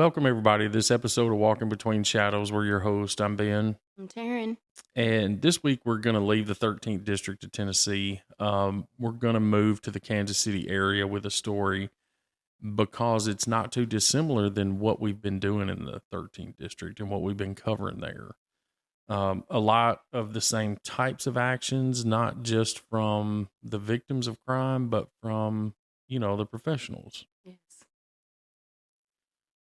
welcome everybody to this episode of Walking Between Shadows. We're your host. I'm Ben. I'm Taryn. And this week we're going to leave the 13th District of Tennessee. We're going to move to the Kansas City area with a story because it's not too dissimilar than what we've been doing in the 13th District and what we've been covering there. A lot of the same types of actions, not just from the victims of crime, but from, the professionals. Yes.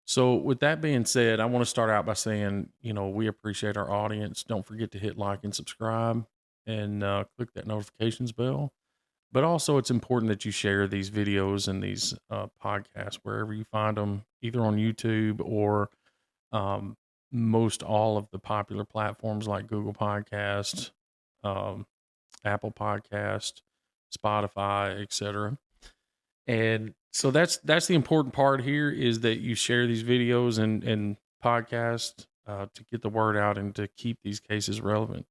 So with that being said, I want to start out by saying, we appreciate our audience. Don't forget to hit like and subscribe and click that notifications bell. But also it's important that you share these videos and these podcasts wherever you find them, either on YouTube or most all of the popular platforms like Google Podcasts, Apple Podcast, Spotify, etc. And so that's the important part here is that you share these videos and podcasts to get the word out and to keep these cases relevant.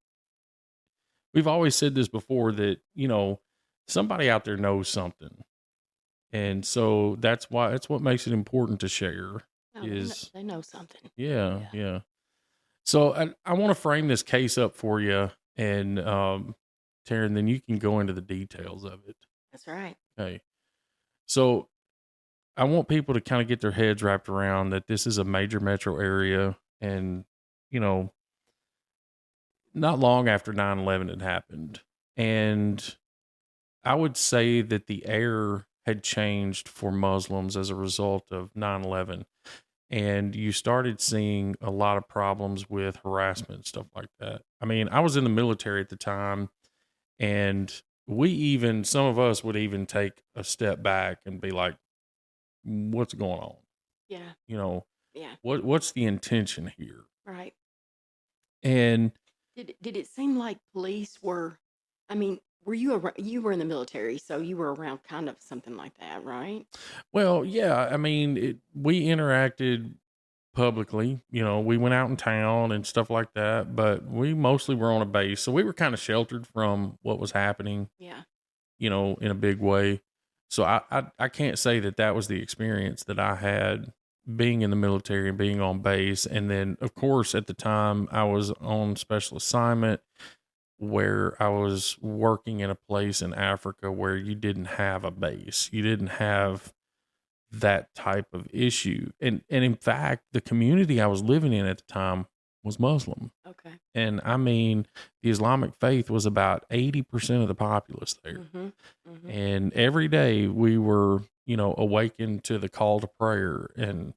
We've always said this before that, somebody out there knows something. And so that's what makes it important to share They know something. Yeah. So I want to frame this case up for you and, Taryn, then you can go into the details of it. That's right. Okay. So I want people to kind of get their heads wrapped around that this is a major metro area and, not long after 9/11 had happened. And I would say that the air had changed for Muslims as a result of 9/11. And you started seeing a lot of problems with harassment and stuff like that. I mean, I was in the military at the time, and some of us would even take a step back and be like, what's going on? Yeah. Yeah. What's the intention here? Right. And did it seem like police were, were you were in the military, so you were around kind of something like that, right? Well, yeah, we interacted publicly, we went out in town and stuff like that, but we mostly were on a base. So we were kind of sheltered from what was happening. Yeah. In a big way. So I can't say that was the experience that I had being in the military and being on base. And then, of course, at the time I was on special assignment where I was working in a place in Africa where you didn't have a base. You didn't have that type of issue. And in fact, the community I was living in at the time was Muslim. Okay. And the Islamic faith was about 80% of the populace there. Mm-hmm. Mm-hmm. And every day we were, awakened to the call to prayer and,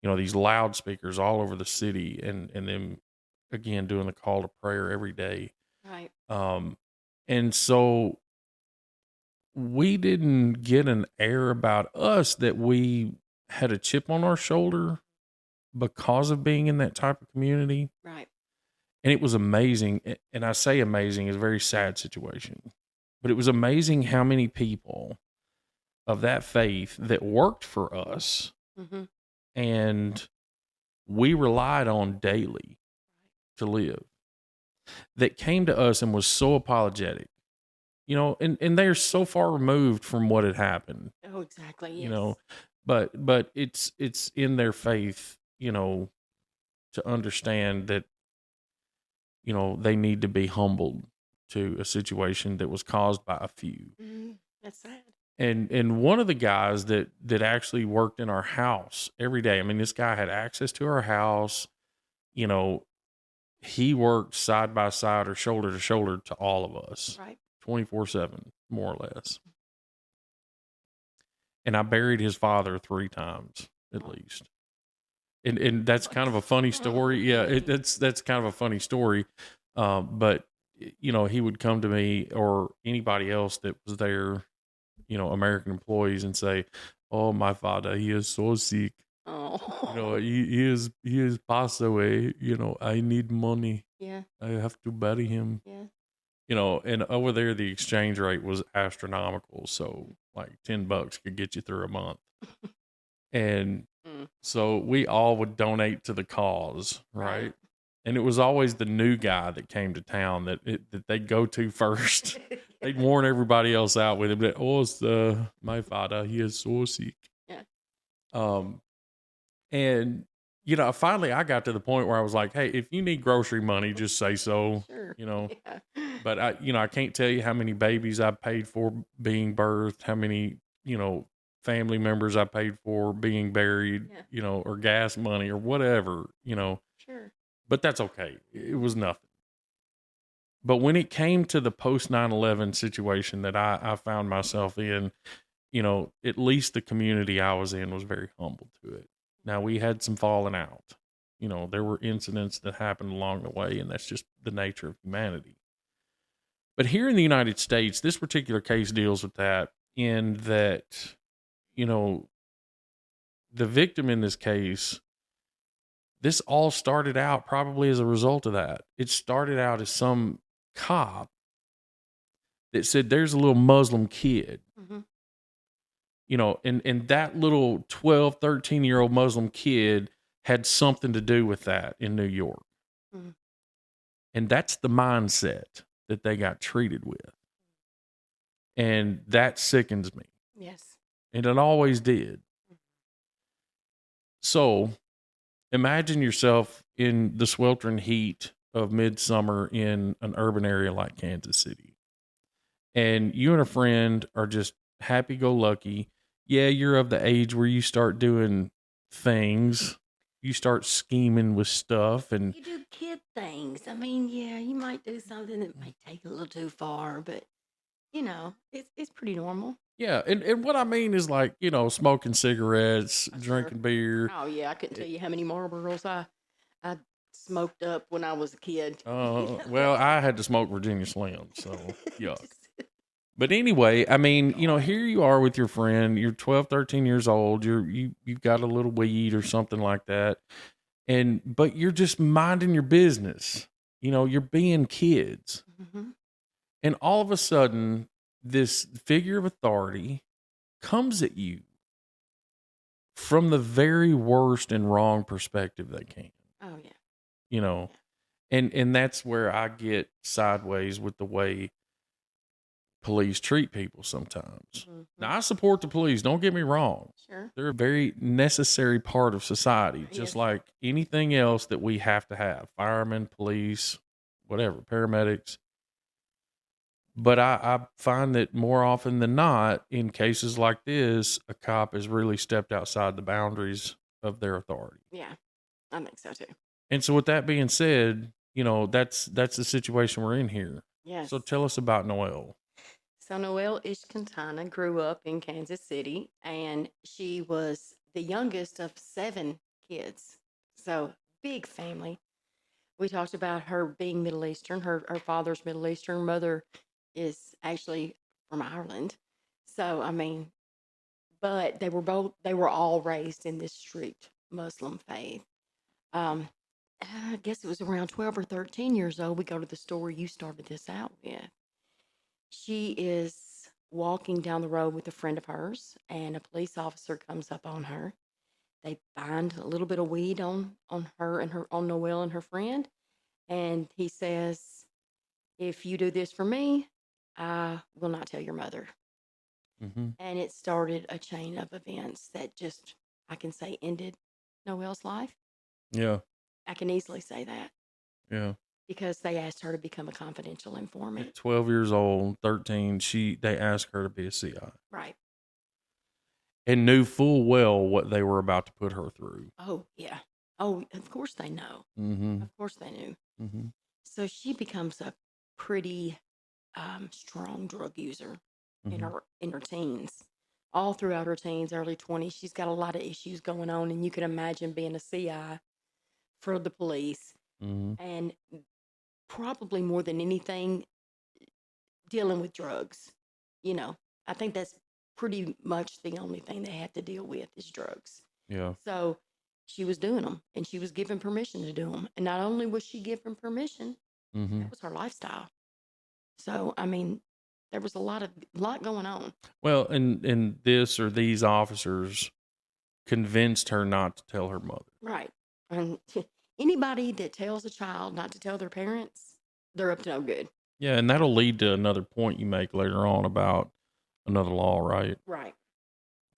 these loudspeakers all over the city and then again doing the call to prayer every day. Right. And so we didn't get an air about us that we had a chip on our shoulder because of being in that type of community. Right. And it was amazing. And I say amazing, it's a very sad situation, but it was amazing how many people of that faith that worked for us mm-hmm. and we relied on daily to live, that came to us and was so apologetic, and they're so far removed from what had happened. Oh, exactly. Yes. But it's in their faith, to understand that, they need to be humbled to a situation that was caused by a few. Mm-hmm. That's sad. And one of the guys that actually worked in our house every day, this guy had access to our house, he worked side by side or shoulder to shoulder to all of us. Right. 24/7, more or less. And I buried his father 3 times at least. And that's kind of a funny story. Yeah, that's kind of a funny story. But, he would come to me or anybody else that was there, American employees, and say, oh, my father, he is so sick. Oh. He is passed away. I need money. Yeah. I have to bury him. Yeah. And over there, the exchange rate was astronomical. So like $10 could get you through a month. And so we all would donate to the cause, right? And it was always the new guy that came to town that they'd go to first. They'd warn everybody else out with him that, oh, it's my father, he is so sick. Yeah. And finally I got to the point where I was like, hey, if you need grocery money, just say so, Sure. Yeah. But I can't tell you how many babies I paid for being birthed, how many, family members I paid for being buried, Yeah. Or gas money or whatever, Sure. but that's okay. It was nothing. But when it came to the post 9/11 situation that I found myself in, at least the community I was in was very humble to it. Now, we had some falling out. There were incidents that happened along the way, and that's just the nature of humanity. But here in the United States, this particular case deals with that in that, you know, the victim in this case, this all started out probably as a result of that. It started out as some cop that said, there's a little Muslim kid, Mm-hmm. And that little 12, 13-year-old Muslim kid had something to do with that in New York. Mm-hmm. And that's the mindset that they got treated with. And that sickens me. Yes. And it always did. So imagine yourself in the sweltering heat of midsummer in an urban area like Kansas City. And you and a friend are just happy go lucky. Yeah, you're of the age where you start doing things. You start scheming with stuff, and You do kid things. I mean, yeah, you might do something that may take a little too far, but it's pretty normal. yeah, and what I mean is like, smoking cigarettes, Sure. drinking beer. Oh yeah, I couldn't tell you how many Marlboros I smoked up when I was a kid. Well, I had to smoke Virginia Slim, so yuck. Just- But anyway, I mean, God. here you are with your friend. You're 12, 13 years old. You've got a little weed or something like that. But you're just minding your business. You're being kids. Mhm. And all of a sudden, this figure of authority comes at you from the very worst and wrong perspective they can. Oh yeah. You know, and that's where I get sideways with the way police treat people sometimes. Mhm. Now, I support the police. Don't get me wrong. Sure. They're a very necessary part of society, just Yes. like anything else that we have to have: firemen, police, whatever, paramedics. But I find that more often than not, in cases like this, a cop has really stepped outside the boundaries of their authority. Yeah, I think so too. And so, with that being said, that's the situation we're in here. Yes. So, tell us about Noelle. So Noelle Ishkuntana grew up in Kansas City, and she was the youngest of 7 kids. So big family. We talked about her being Middle Eastern. Her father's Middle Eastern. Mother is actually from Ireland. So I mean, but they were all raised in this strict Muslim faith. Um, I guess it was around 12 or 13 years old. We go to the story you started this out with. She is walking down the road with a friend of hers, and a police officer comes up on her. They find a little bit of weed on her and her on Noelle and her friend, and he says, "If you do this for me, I will not tell your mother." Mm-hmm. And it started a chain of events that just, I can say, ended Noelle's life. Yeah. I can easily say that Yeah. because they asked her to become a confidential informant. At 12 years old, 13, they asked her to be a CI Right. and knew full well what they were about to put her through. Oh, yeah. Oh, of course they know. Mm-hmm. Of course they knew. Mm-hmm. So she becomes a pretty strong drug user Mm-hmm. in her teens. All throughout her teens, early 20s, she's got a lot of issues going on, and you can imagine being a CI for the police, Mm-hmm. and probably more than anything, dealing with drugs. You know, I think that's pretty much the only thing they have to deal with is drugs. Yeah. So she was doing them, and she was given permission to do them. And not only was she given permission, Mm-hmm. that was her lifestyle. So I mean, there was a lot going on. Well, and this or these officers convinced her not to tell her mother. Right. And anybody that tells a child not to tell their parents, they're up to no good. Yeah, and that'll lead to another point you make later on about another law, right? Right.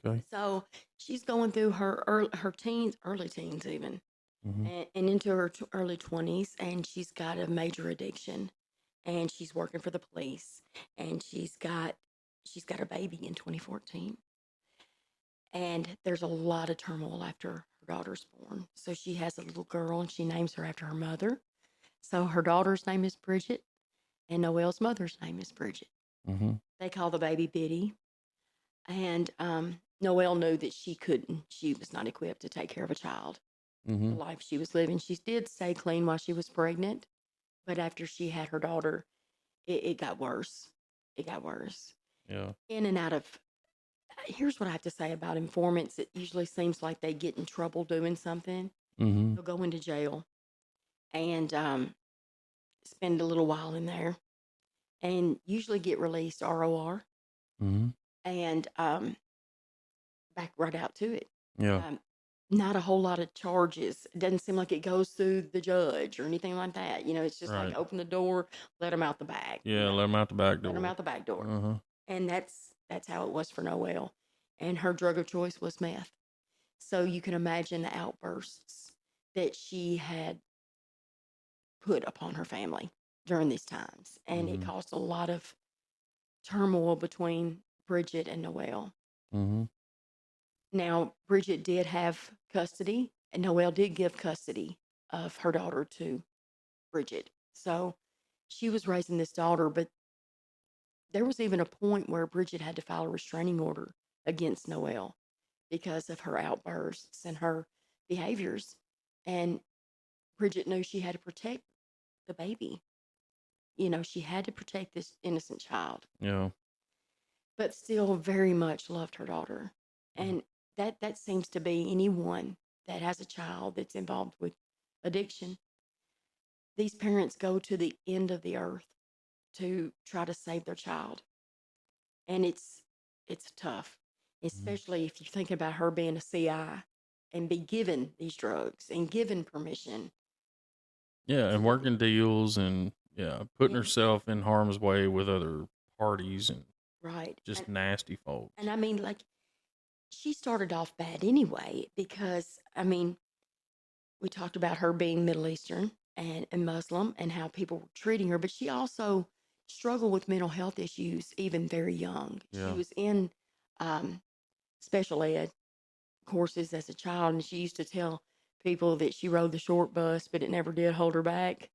Okay. So she's going through her teens, early teens even, Mhm. and into her early 20s, and she's got a major addiction, and she's working for the police, and she's got a baby in 2014. And there's a lot of turmoil after her daughter's born. So she has a little girl, and she names her after her mother. So her daughter's name is Bridget, and Noelle's mother's name is Bridget. Mhm. They call the baby Biddy. And Noelle knew that she was not equipped to take care of a child, the Mhm. life she was living. She did stay clean while she was pregnant, but after she had her daughter, it got worse. It got worse. Yeah. In and out of, here's what I have to say about informants. It usually seems like they get in trouble doing something. Mhm. They'll go into jail and spend a little while in there and usually get released ROR Mhm. and back right out to it. Yeah. Um, Not a whole lot of charges. It doesn't seem like it goes through the judge or anything like that. It's just like Right. open the door, let them out the back. Yeah, let them out the back Let them door. out the back door. Uh-huh. And that's how it was for Noelle. And her drug of choice was meth. So you can imagine the outbursts that she had put upon her family during these times. And it Mhm. caused a lot of turmoil between Bridget and Noelle. Mhm. Now, Bridget did have custody, and Noelle did give custody of her daughter to Bridget. So she was raising this daughter, but there was even a point where Bridget had to file a restraining order against Noelle because of her outbursts and her behaviors. And Bridget knew she had to protect the baby. She had to protect this innocent child, Yeah. but still very much loved her daughter. Mhm. And that seems to be anyone that has a child that's involved with addiction. These parents go to the end of the earth to try to save their child. And it's tough, Mhm. especially if you think about her being a CI and be given these drugs and given permission Yeah, to and do working deals and yeah, putting yeah, herself in harm's way with other parties and right. just nasty And folks. I mean, like, she started off bad anyway, because I mean, we talked about her being Middle Eastern and Muslim and how people were treating her, but she also struggled with mental health issues even very young. She Yeah. was in um, special ed courses as a child, and she used to tell people that she rode the short bus, but it never did hold her back.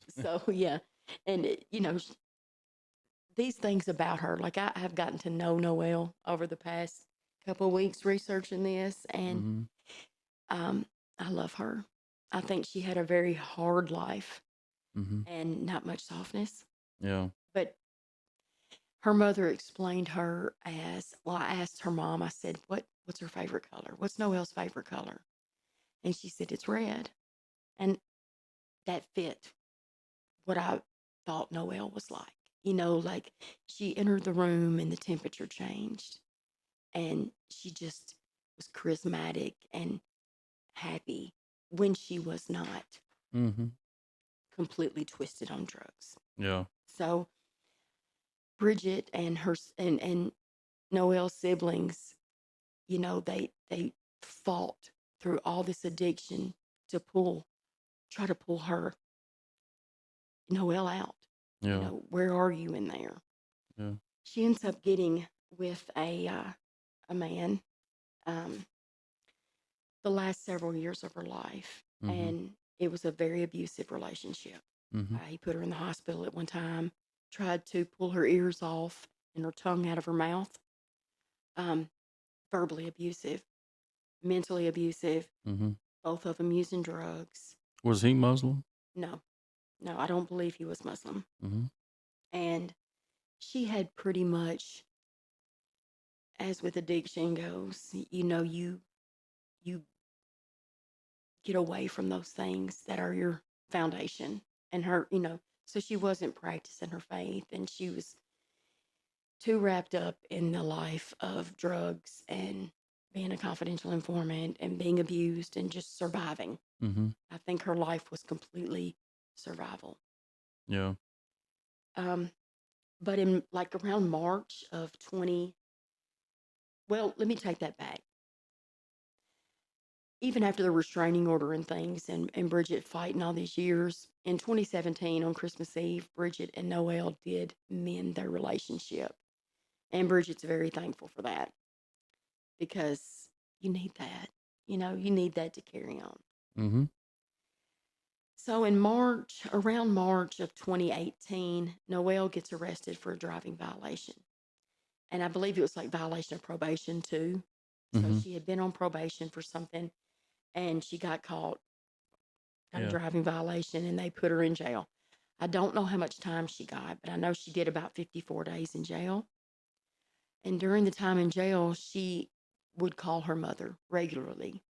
So, yeah. And, these things about her, like I have gotten to know Noelle over the past couple of weeks researching this, and Mhm. um, I love her. I think she had a very hard life Mhm. and not much softness. Yeah. But her mother explained her as, well, I asked her mom, I said, what's her favorite color? What's Noelle's favorite color? And she said, it's red. And that fit what I thought Noelle was like. Like she entered the room and the temperature changed, and she just was charismatic and happy when she was not Mhm. completely twisted on drugs. Yeah. So Bridget and and Noelle's siblings, they fought through all this addiction to try to pull her Noelle out. Yeah. Where are you in there? Yeah. She ends up getting with a man um, the last several years of her life, Mhm. and it was a very abusive relationship. Mhm. He put her in the hospital at one time, tried to pull her ears off and her tongue out of her mouth. Um, Verbally abusive, mentally abusive. Mhm. Both of them using drugs. Was he Muslim? No, no, I don't believe he was Muslim. Mhm. And she had pretty much, as with addiction goes, you get away from those things that are your foundation. And so she wasn't practicing her faith, and she was too wrapped up in the life of drugs and being a confidential informant and being abused and just surviving. Mhm. I think her life was completely survival. Yeah. Um, but in like around March of 20, well, let me take that back. even after the restraining order and things, and Bridget fighting all these years, in 2017 on Christmas Eve, Bridget and Noelle did mend their relationship. And Bridget's very thankful for that because you need that. You need that to carry on. Mm-hmm. So in March, around March of 2018, Noelle gets arrested for a driving violation. And I believe it was like violation of probation too. So Mm-hmm. she had been on probation for something and she got caught on a Yeah. driving violation and they put her in jail. I don't know how much time she got, but I know she did about 54 days in jail. And during the time in jail, she would call her mother regularly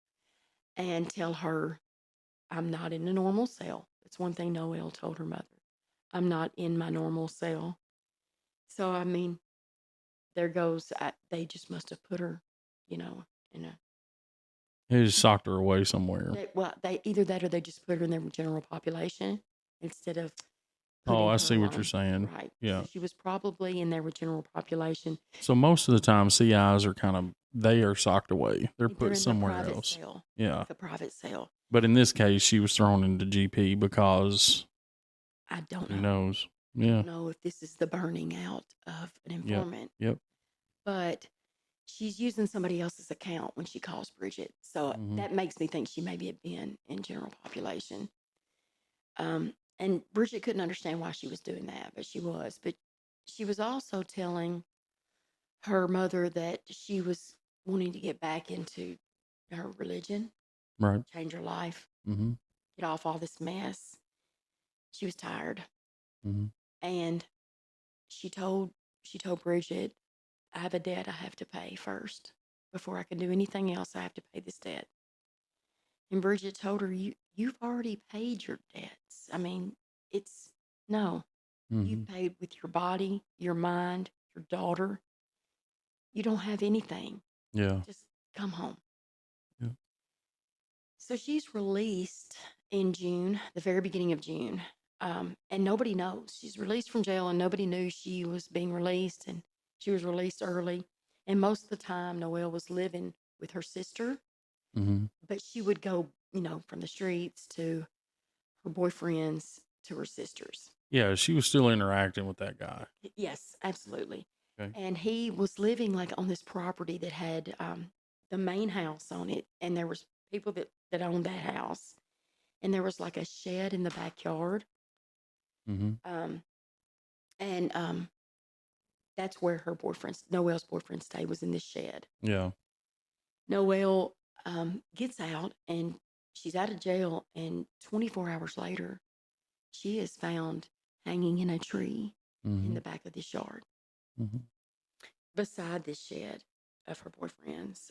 and tell her, I'm not in a normal cell. That's one thing Noelle told her mother. I'm not in my normal cell. So, I mean, there goes, they just must have put her, in a, He just socked her away somewhere. they either that or they just put her in their general population instead of Oh, putting I her see what you're alone. saying. Right. Yeah. So she was probably in their general population. So most of the time, CIs are they are socked away. They're They're put in their somewhere private else. cell. Yeah. Like a private cell. But in this case, she was thrown into GP because I don't who know. knows? I Yeah. don't know if this is the burning out of an Yep. informant. Yep. But she's using somebody else's account when she calls Bridget. So Mm-hmm. that makes me think she maybe had been in general population. And Bridget couldn't understand why she was doing that, but she was. But she was also telling her mother that she was wanting to get back into her religion, Right. change her life, Mm-hmm. get off all this mess. She was tired. Mm-hmm. And she told she told Bridget, I have a debt I have to pay first. Before I can do anything else, I have to pay this debt. And Bridget told her, you've already paid your debts. I mean, it's no. Mm-hmm. You've paid with your body, your mind, your daughter. You don't have anything. Yeah. Just come home. Yeah. So she's released in June, the very beginning of June. And nobody knows. She's released from jail and nobody knew she was being released and she was released early. And most of the time, Noelle was living with her sister, Mm-hmm. but she would go, from the streets to her boyfriends to her sisters. Yeah. She was still interacting with that guy. Yes, absolutely. Okay. And he was living like on this property that had the main house on it, and there was people that owned that house, and there was like a shed in the backyard, Mm-hmm. and that's where Noelle's boyfriend stayed, was in this shed. Yeah. Noelle gets out, and she's out of jail, and 24 hours later, she is found hanging in a tree in Mm-hmm. the back of this yard, Mm-hmm. beside this shed of her boyfriend's.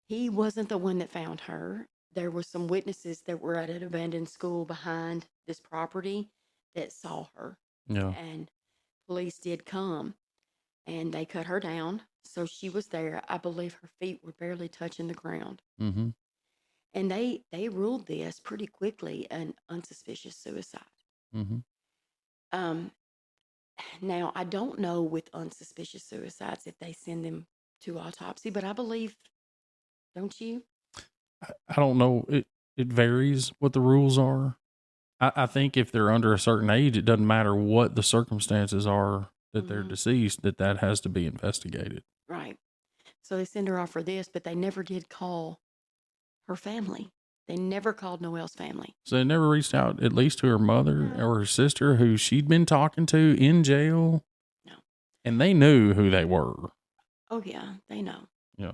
He wasn't the one that found her. There were some witnesses that were at an abandoned school behind this property that saw her, Yeah. and police did come and they cut her down. So she was there. I believe her feet were barely touching the ground. Mm-hmm. And they ruled this pretty quickly an unsuspicious suicide. Mm-hmm. Um, Now, I don't know with unsuspicious suicides if they send them to autopsy, but I believe, don't you? I don't know. It varies what the rules are. I think if they're under a certain age, it doesn't matter what the circumstances are that they're Mhm. deceased, that has to be investigated. Right. So they send her off for this, but they never did call her family. They never called Noelle's family. So they never reached out at least to her mother No. or her sister who she'd been talking to in jail. No. And they knew who they were. Oh yeah, they know. Yeah.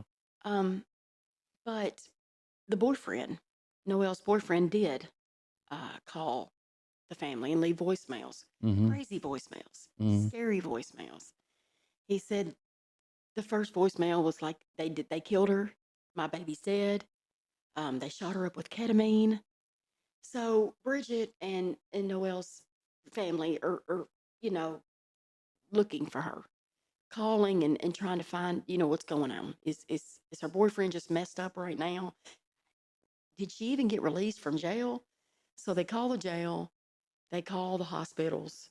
But the boyfriend, Noelle's boyfriend, did call the family and leave voicemails, Mm-hmm. crazy voicemails, Mm-hmm. scary voicemails. He said the first voicemail was like, they killed her, my baby's dead. They shot her up with ketamine. So Bridget and Noelle's family are looking for her, calling and trying to find what's going on. Is her boyfriend just messed up right now? Did she even get released from jail? So they call the jail, they call the hospitals.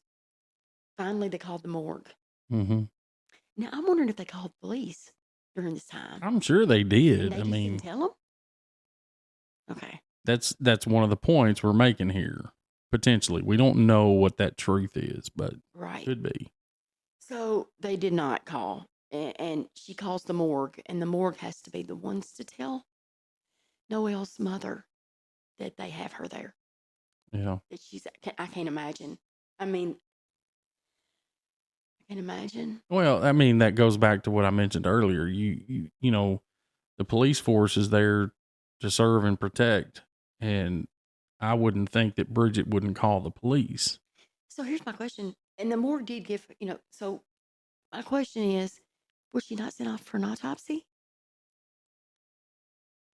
Finally, they called the morgue. Mm-hmm. Now I'm wondering if they called police during this time, I'm sure they and did. they I just didn't mean, tell them. Okay. That's one of the points we're making here. Potentially, we don't know what that truth is, but Right. could be. So they did not call, and she calls the morgue, and the morgue has to be the ones to tell Noelle's mother that they have her there. Yeah. That I can't imagine. I mean, I can't imagine. Well, I mean, that goes back to what I mentioned earlier. You know, the police force is there to serve and protect, and I wouldn't think that Bridget wouldn't call the police. So here's my question. And the morgue did give, so my question is, was she not sent off for an autopsy?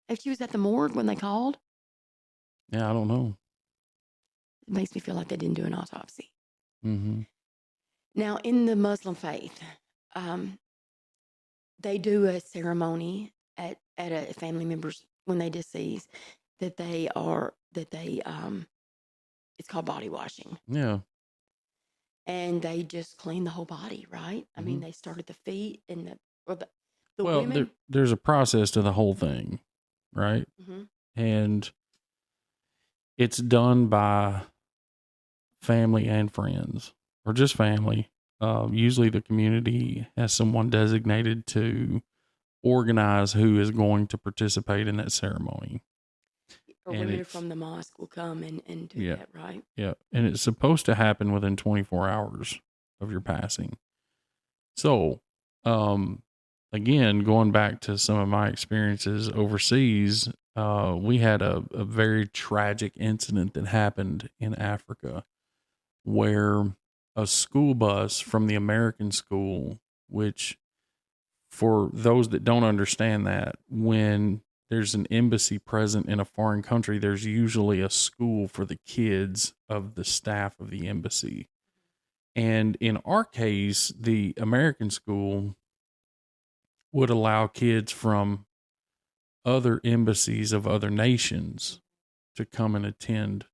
If she was at the morgue when they called, Yeah, I don't know. it makes me feel like they didn't do an autopsy. Mm-hmm. Now, in the Muslim faith, um, they do a ceremony at a family member's when they decease that they it's called body washing, Yeah. and they just clean the whole body, right? I mean, Mm-hmm. they start at the feet and the Well, women. there's a process to the whole thing, right? Mhm. And it's done by family and friends, or just family. Usually, the community has someone designated to organize who is going to participate in that ceremony. Or And women it's, from the mosque will come and do yeah, that, right? yeah. And it's supposed to happen within 24 hours of your passing. So, um, again, going back to some of my experiences overseas, we had a very tragic incident that happened in Africa where a school bus from the American school, which for those that don't understand that, when there's an embassy present in a foreign country, there's usually a school for the kids of the staff of the embassy. And in our case, the American school would allow kids from other embassies of other nations to come and attend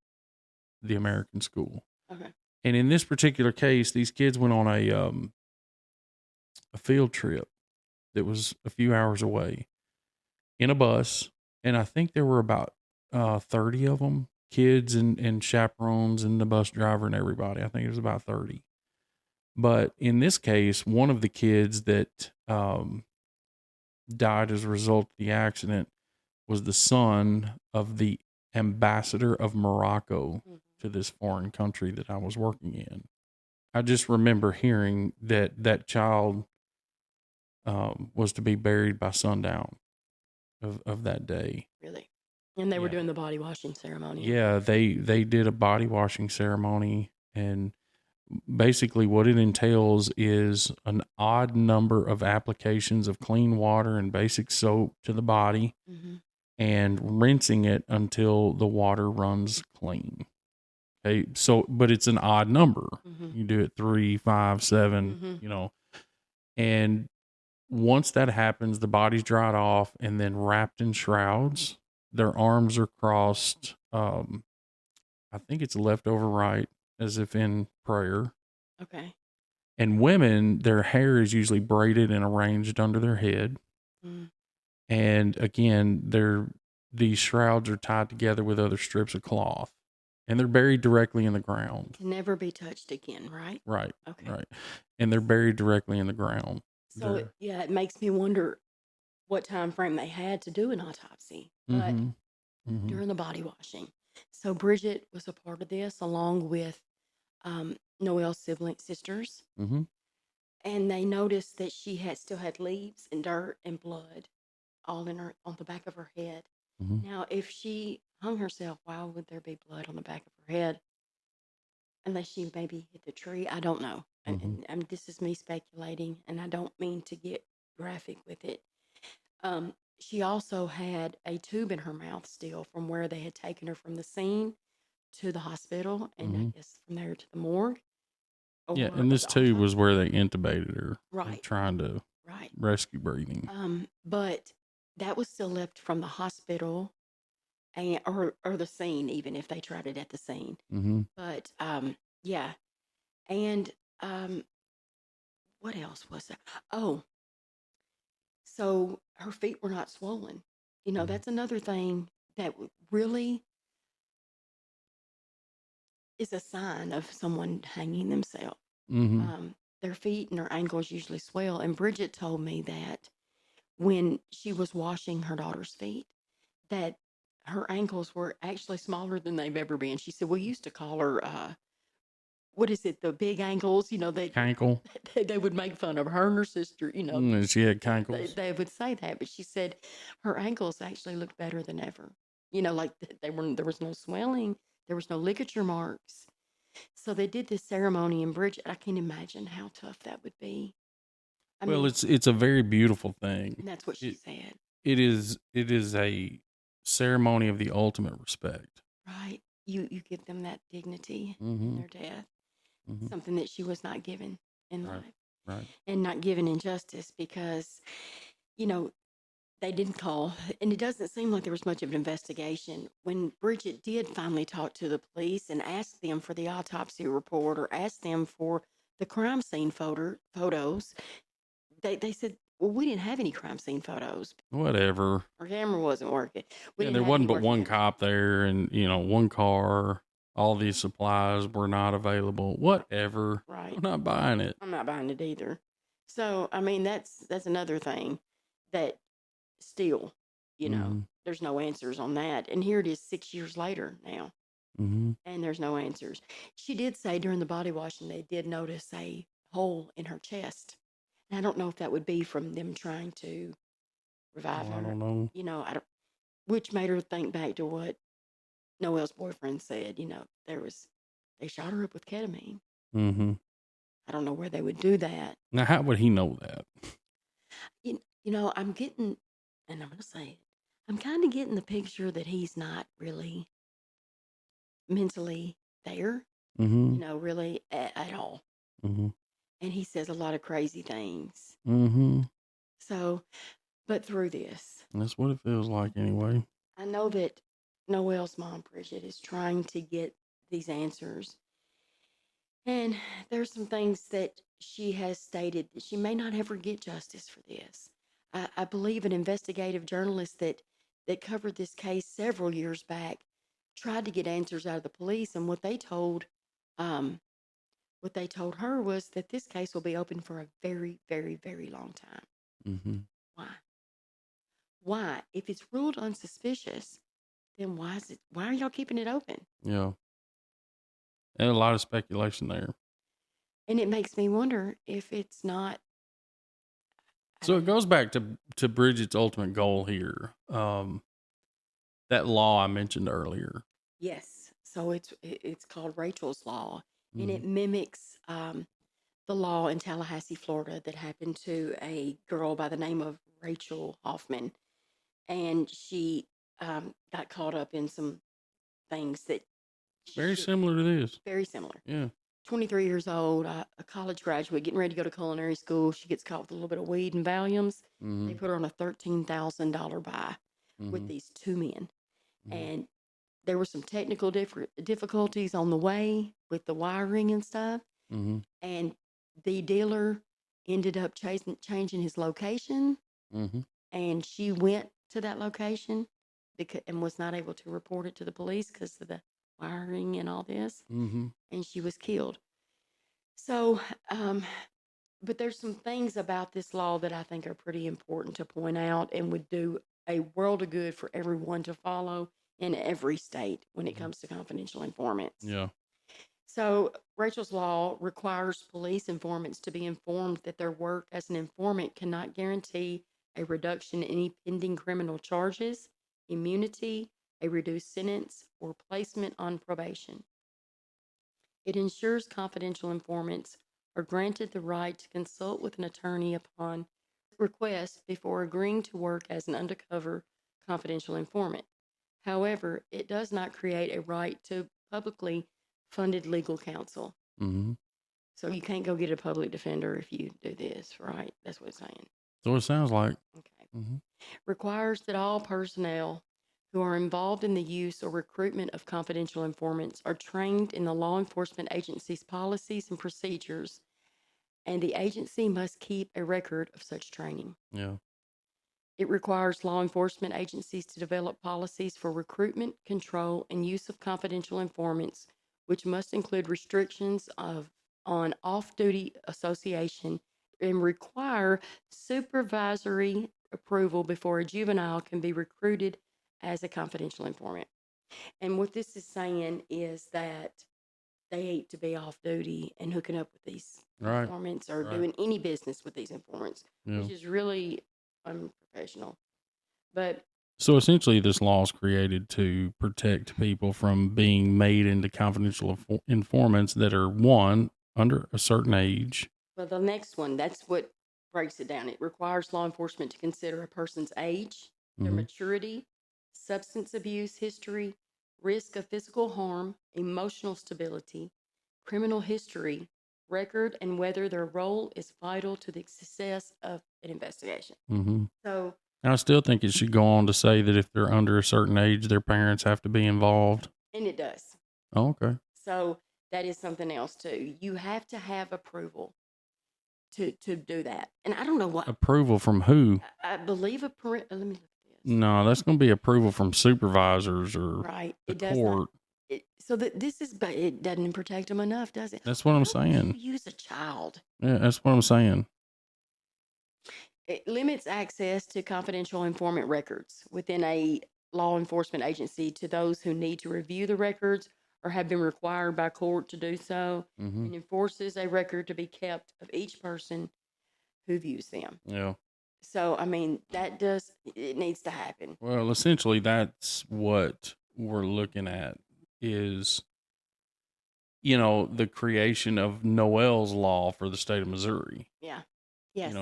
the American school. Okay. And in this particular case, these kids went on a field trip that was a few hours away in a bus. And I think there were about 30 of them, kids and chaperones and the bus driver and everybody. I think it was about 30. But in this case, one of the kids that died as a result of the accident was the son of the ambassador of Morocco Mhm. to this foreign country that I was working in. I just remember hearing that that child was to be buried by sundown of that day. Really. And they were Yeah. doing the body washing ceremony. Yeah, they did a body washing ceremony, and basically what it entails is an odd number of applications of clean water and basic soap to the body Mm-hmm. and rinsing it until the water runs clean. Okay, so but it's an odd number. Mm-hmm. You do it 3, 5, 7, Mm-hmm. and once that happens, the body's dried off and then wrapped in shrouds. Their arms are crossed. I think it's left over right, as if in prayer. Okay. And women, their hair is usually braided and arranged under their head. Mm. And again, these shrouds are tied together with other strips of cloth, and they're buried directly in the ground. To never be touched again, right? Right, Okay. right. And they're buried directly in the ground. So yeah, it makes me wonder what time frame they had to do an autopsy, but Mm-hmm. Mm-hmm. during the body washing. So Bridget was a part of this along with Noelle's sibling sisters, Mm-hmm. and they noticed that she had still had leaves and dirt and blood all in her on the back of her head. Mm-hmm. Now, if she hung herself, why would there be blood on the back of her head? Unless she maybe hit the tree, I don't know. Mm-hmm. And this is me speculating, and I don't mean to get graphic with it. She also had a tube in her mouth still from where they had taken her from the scene to the hospital, and I Mm-hmm. guess from there to the morgue Yeah, or and this the tube was autopsy. where they intubated her, Right, trying to right. rescue breathing. But that was still left from the hospital and or the scene, even if they tried it at the scene. Mm-hmm. But yeah, and um, what else was there? Oh, so her feet were not swollen. Mm-hmm. That's another thing that really is a sign of someone hanging themselves. Mm-hmm. Their feet and their ankles usually swell. And Bridget told me that when she was washing her daughter's feet, that her ankles were actually smaller than they've ever been. She said, we used to call her, what is it, the big ankles? Cankle. They would make fun of her and her sister, And she had they, cankles. they would say that. But she said her ankles actually looked better than ever. Like there was no swelling, there was no ligature marks. So they did this ceremony in Bridget. I can't imagine how tough that would be. I Well, mean, it's a very beautiful thing. and that's what she It said, it is a ceremony of the ultimate respect. right? You give them that dignity in Mm-hmm. their death, Mm-hmm. something that she was not given in Right. life Right. and not given in justice because, you know, they didn't call, and it doesn't seem like there was much of an investigation. When Bridget did finally talk to the police and ask them for the autopsy report or asked them for the crime scene photos, they said, well, we didn't have any crime scene photos. Whatever. Our camera wasn't working. We Yeah, didn't there have any wasn't but working one cameras. cop there, and one car. All these supplies were not available. Whatever. Right. I'm not buying it. I'm not buying it either. So, I mean, that's another thing that still, Mm-hmm. there's no answers on that. And here it is 6 years later now, Mm-hmm. and there's no answers. She did say during the body washing they did notice a hole in her chest. And I don't know if that would be from them trying to revive Oh, I her. don't know. I don't, which made her think back to what Noel's boyfriend said. They shot her up with ketamine. Mm-hmm. I don't know where they would do that. Now, how would he know that? I'm getting, and I'm going to say it, I'm kind of getting the picture that he's not really mentally there, Mm-hmm. really at all. Mm-hmm. And he says a lot of crazy things. Mm-hmm. So, but through this, That's what it feels like anyway. I know that Noel's mom, Bridget, is trying to get these answers. And there's some things that she has stated that she may not ever get justice for this. I believe an investigative journalist that covered this case several years back tried to get answers out of the police, and um, what they told her was that this case will be open for a very, very, very long time. Mm-hmm. Why? Why? If it's ruled unsuspicious, then why are y'all keeping it open? Yeah. And a lot of speculation there. And it makes me wonder if it's not. I So don't it know. goes back to Bridget's ultimate goal here. That law I mentioned earlier. Yes. So it's called Rachel's Law, and Mm-hmm. it mimics the law in Tallahassee, Florida, that happened to a girl by the name of Rachel Hoffman, and she got caught up in some things that she Very should. similar to this. Very similar. Yeah. 23 years old, a college graduate, getting ready to go to culinary school. She gets caught with a little bit of weed and Valiums. They Mm-hmm. put her on a $13,000 buy with Mm-hmm. these two men, Mm-hmm. and there were some technical difficulties on the way with the wiring and stuff. Mm-hmm. And the dealer ended up changing his location, Mm-hmm. and she went to that location and was not able to report it to the police because of the wiring and all this. Mm-hmm. And she was killed. So, but there's some things about this law that I think are pretty important to point out and would do a world of good for everyone to follow in every state when it Mm-hmm. comes to confidential informants. Yeah. So, Rachel's Law requires police informants to be informed that their work as an informant cannot guarantee a reduction in any pending criminal charges, immunity, a reduced sentence, or placement on probation. It ensures confidential informants are granted the right to consult with an attorney upon request before agreeing to work as an undercover confidential informant. However, it does not create a right to publicly funded legal counsel. Mm-hmm. So you can't go get a public defender if you do this, right? That's what it's saying. So it sounds like. Okay. Mm-hmm. Requires that all personnel who are involved in the use or recruitment of confidential informants are trained in the law enforcement agency's policies and procedures, and the agency must keep a record of such training. Yeah. It requires law enforcement agencies to develop policies for recruitment, control, and use of confidential informants, which must include restrictions on off-duty association and require supervisory approval before a juvenile can be recruited as a confidential informant. And what this is saying is that they hate to be off duty and hooking up with these Right. informants or Right. doing any business with these informants, Yeah. which is really unprofessional. But So essentially, this law is created to protect people from being made into confidential informants that are, one, under a certain age. well, the next one, that's what breaks it down. It requires law enforcement to consider a person's age, their Mm-hmm. maturity, substance abuse history, risk of physical harm, emotional stability, criminal history, record, and whether their role is vital to the success of an investigation. Mm-hmm. So, I still think it should go on to say that if they're under a certain age, their parents have to be involved. and it does. Oh, okay. So that is something else too. You have to have approval to do that. And I don't know what Approval from who? I believe a parent. Let me look at this. No, that's going to be approval from supervisors or Right, the it does not. court. So that this is, but it doesn't protect them enough, does it? That's what I'm Why would saying. you use a child? Yeah, that's what I'm saying. It limits access to confidential informant records within a law enforcement agency to those who need to review the records or have been required by court to do so, Mm-hmm. and enforces a record to be kept of each person who views them. Yeah. So, I mean, it needs to happen. Well, essentially, that's what we're looking at is, the creation of Noel's law for the state of Missouri. Yeah. Yes.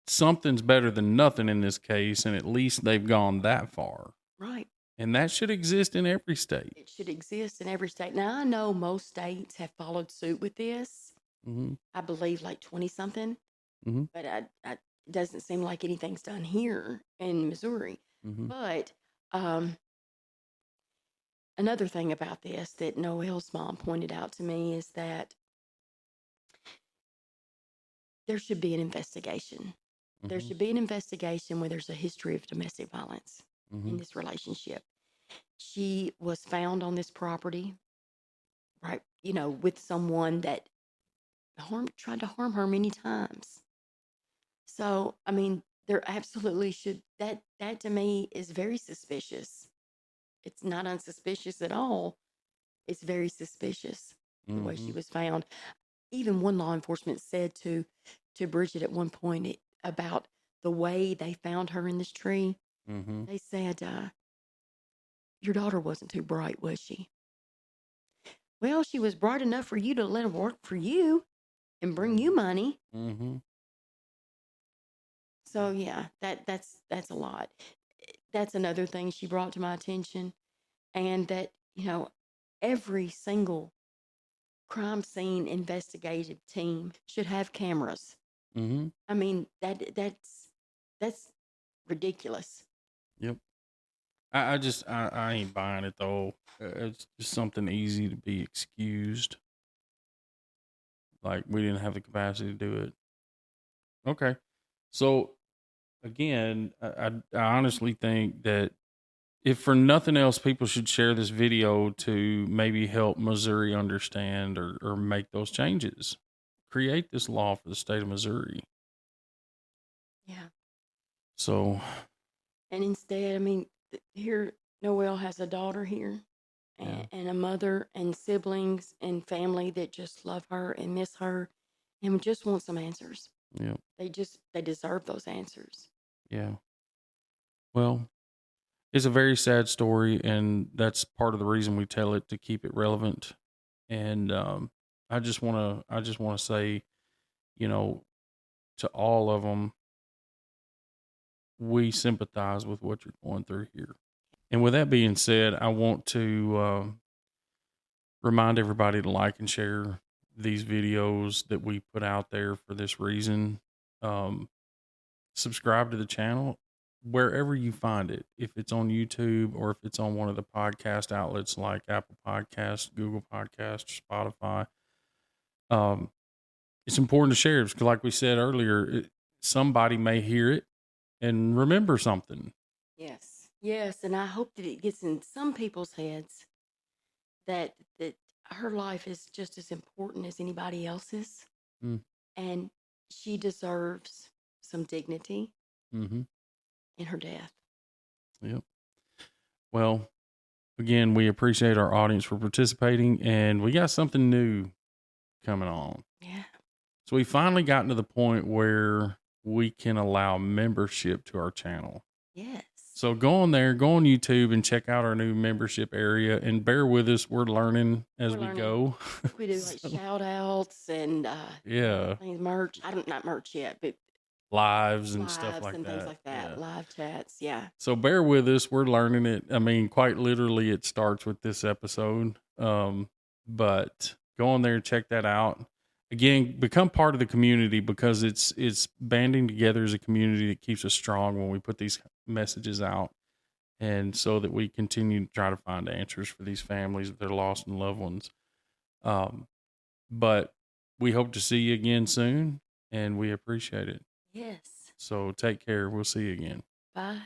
Something's better than nothing in this case, and at least they've gone that far. Right. And that should exist in every state. It should exist in every state. Now, I know most states have followed suit with this. Mm-hmm. I believe like 20 something, Mm-hmm. but it doesn't seem like anything's done here in Missouri. Mm-hmm. But another thing about this that Noelle's mom pointed out to me is that there should be an investigation. There Mm-hmm. should be an investigation where there's a history of domestic violence Mm-hmm. in this relationship. She was found on this property, right, with someone that tried to harm her many times. So, I mean, there absolutely should, that to me is very suspicious. It's not unsuspicious at all. It's very suspicious the way she Mm-hmm. was found. Even one law enforcement said to Bridget at one point about the way they found her in this tree. Mm-hmm. They said, "Your daughter wasn't too bright, was she?" Well, she was bright enough for you to let her work for you and bring you money. Mm-hmm. So yeah, that's a lot. That's another thing she brought to my attention, and that every single crime scene investigative team should have cameras. Mm-hmm. I mean that's ridiculous. Yep. I ain't buying it though. It's just something easy to be excused. Like we didn't have the capacity to do it. Okay. So again, I honestly think that if for nothing else, people should share this video to maybe help Missouri understand or make those changes. Create this law for the state of Missouri. Yeah. So, And instead, I mean, here Noelle has a daughter here, yeah. and a mother and siblings and family that just love her and miss her, and just want some answers. Yeah. They deserve those answers. Yeah. Well, it's a very sad story, and that's part of the reason we tell it, to keep it relevant. And I just want to say, to all of them, we sympathize with what you're going through here. And with that being said, I want to remind everybody to like and share these videos that we put out there for this reason. Subscribe to the channel wherever you find it. If it's on YouTube or if it's on one of the podcast outlets like Apple Podcasts, Google Podcasts, Spotify. It's important to share because, like we said earlier, somebody may hear it and remember something. Yes. Yes. And I hope that it gets in some people's heads that her life is just as important as anybody else's, Mm, and she deserves some dignity mm-hmm. in her death. Yep. Well, again, we appreciate our audience for participating, and we got something new coming on. Yeah. So we finally gotten to the point where we can allow membership to our channel. Yes. So go on there, go on YouTube and check out our new membership area, and bear with us. We're learning as We're we learning. go. I think we do like So, shout outs and yeah, things, merch. I don't, not merch yet, but lives and stuff lives like and things that. like that. Yeah. Live chats. Yeah. So bear with us. We're learning it. I mean, quite literally, it starts with this episode. But go on there and check that out. Again, become part of the community, because it's banding together as a community that keeps us strong when we put these messages out, and so that we continue to try to find answers for these families with their lost and loved ones. But we hope to see you again soon, and we appreciate it. Yes. So take care. We'll see you again. Bye.